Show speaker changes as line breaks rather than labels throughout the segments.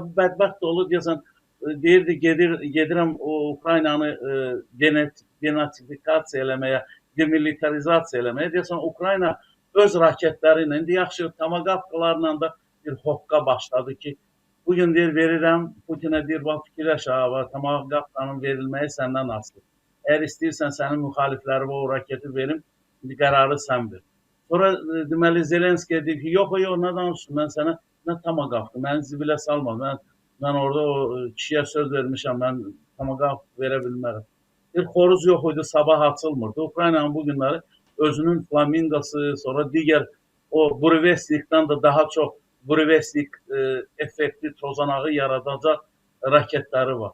Bu bədbəxt də olur, deyəsən, deyirdi, gedirəm o Ukraynanı denatifikasiya eləməyə, demilitarizasiya eləməyə. Deyəsən, Ukrayna öz raketləri ilə, indi yaxşı, tomagavkalarla da bir hoqqa başladı ki, bugün deyir, verirəm, Putinə deyir, fikirləş, tomagavkanın verilməyi səndən asılıdır. Əgər istəyirsən, sənin müxaliflərimə o raketi verim, indi qərarı sən ver. Sonra deməli Zelenskiyə deyir ki, yox, nə danışsın, mən sənə nə tomagavk, məni zibilə salma, mən orada o kişiyə söz vermişəm, mən tomagavk verə bilmərəm. Bir xoruz yox idi, sabah açılmırdı. Ukraynanın bu günləri özünün flamingosu, sonra digər o Burevestnikdən də daha çox Burevestnik effekti tozanağı yaradacaq raketləri var.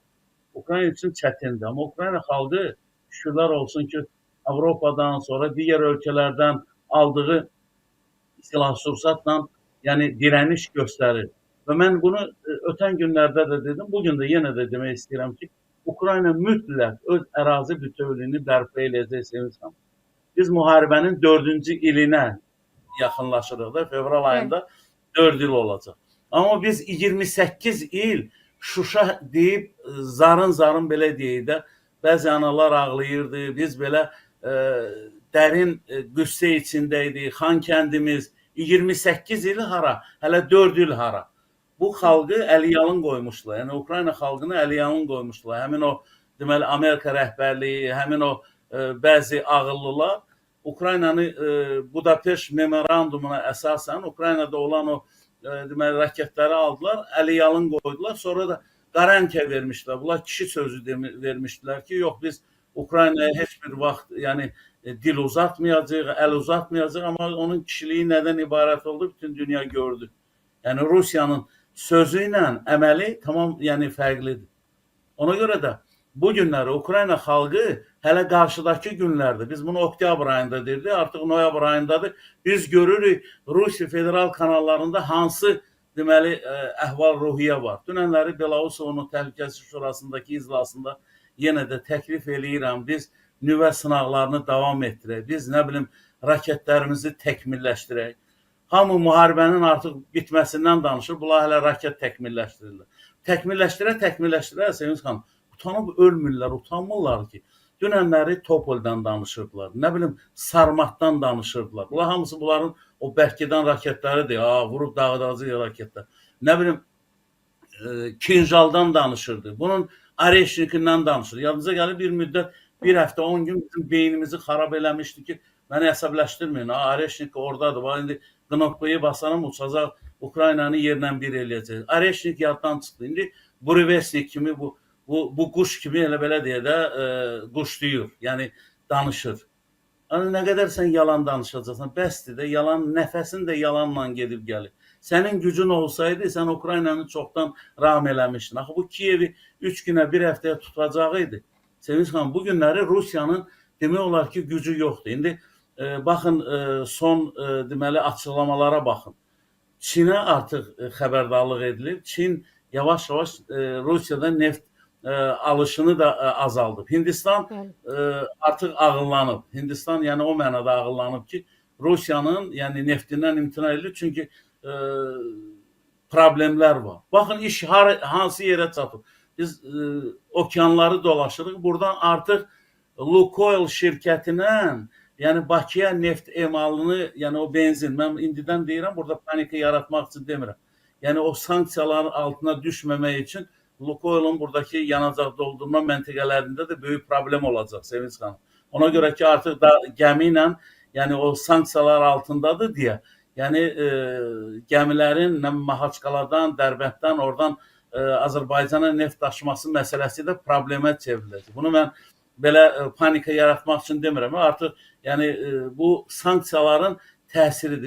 Ukrayna üçün çətindir, amma Ukrayna xalqı şükürlər olsun ki, Avropadan, sonra digər ölkələrdən aldığı silah-sursatla yəni dirəniş göstərir. Və mən bunu ötən günlərdə də dedim, bugün də yenə də demək istəyirəm ki, Ukrayna mütləq öz ərazi bütövlüyünü bərpa eləyəcək. Biz müharibənin 4-cü ilinə yaxınlaşırıq da, fevral ayında 4 il olacaq. Amma biz 28 il Şuşa deyib, zarın belə deyək də, bəzi analar ağlayırdı, biz belə dərin qüssə içindəydik, Xankəndimiz, 28 il hara, hələ 4 il hara. Bu xalqı əliyalın qoymuşlar, yəni Ukrayna xalqını əliyalın qoymuşlar. Həmin o, deməli, Amerika rəhbərliyi, həmin o bəzi ağıllılar Ukraynanı Budapeşt memorandumuna əsasən, Ukraynada olan o deməli, raketləri aldılar, əliyalın qoydular, sonra da qarantiyya vermişlər. Bunlar kişi sözü vermişdilər ki, yox, biz Ukraynaya heç bir vaxt yəni, dil uzatmayacaq, əl uzatmayacaq, amma onun kişiliyi nədən ibarət oldu, bütün dünya gördü. Yəni, Rusiyanın sözü ilə əməli tamam yəni, fərqlidir. Ona görə də bu günləri Ukrayna xalqı hələ qarşıdakı günlərdir. Biz bunu oktyabr ayında deyirdik, artıq noyabr ayındadır. Biz görürük Rusiya federal kanallarında hansı deməli əhval-ruhiyyə var. Dünənləri Belarusovun Təhlükəsizlik Şurasındakı iclasında yenə də təklif eləyirəm. Biz nüvə sınaqlarını davam etdirək. Biz nə bilim raketlərimizi təkmilləşdirək. Hamı müharibənin artıq bitməsindən danışır. Bunlar hələ raket təkmilləşdirirlər. Təkmilləşdirə Sevinç xanım, utanıb ölmürlər, utanmırlar ki. Dünənləri Topoldan danışırdılar. Nə bilim Sarmatdan danışırdılar. Bunlar hamısı bunların o bərkidən raketləridir. Vurub dağıdacaq raketlər. Nə bilim Kinjaldan danışırdı. Bunun Areşnikindən danışır. Yadınıza gəlir bir müddət, bir həftə, 10 gün bizim beynimizi xarab eləmişdi ki, məni əsəbləşdirməyin. Areşnik oradadır. İndi qnopkayı basanım, uçacaq, Ukraynanı yerlə bir eləyəcək. Areşnik yaddan çıxdı. İndi Burevestnik kimi bu quş kimi elə belə deyə də quşlayır, yəni danışır. Nə qədər sən yalan danışacaqsan, bəsdir də, yalan, nəfəsin də yalanla gedib gəlir. Sənin gücün olsaydı, sən Ukraynanı çoxdan ram eləmişdin. Axı bu Kiyevi 3 günə, bir həftəyə tutacaq idi. Sevinç xanım, bu günləri Rusiyanın demək olar ki, gücü yoxdur. İndi baxın, son deməli açıqlamalara baxın. Çinə artıq xəbərdarlıq edilir. Çin yavaş-yavaş Rusiyadan neft alışını da azaldıb. Hindistan artıq ağıllanıb. Hindistan yəni o mənada ağıllanıb ki, Rusiyanın yəni neftindən imtina edilir. Çünki problemlər var. Baxın, iş hansı yerə çatıb. Biz okeanları dolaşırıq. Buradan artıq Lukoil şirkətindən yəni Bakıya neft emalını, yəni o benzin, mən indidən deyirəm, burada panika yaratmaq üçün demirəm. Yəni o sanksiyaların altına düşməmək üçün Lukoil'un buradakı yanacaq doldurma məntəqələrində də böyük problem olacaq, Sevinç xanım. Ona görə ki, artıq da gəmi ilə, yəni o sanksiyalar altındadır deyə, yəni gəmilərin Mahaçqaladan, Dərbənddən, oradan Azərbaycana neft daşıması məsələsi də problemə çevriləcək. Bunu mən belə panika yaratmaq üçün demirəm. Artıq yəni bu sanksiyaların təsiridir.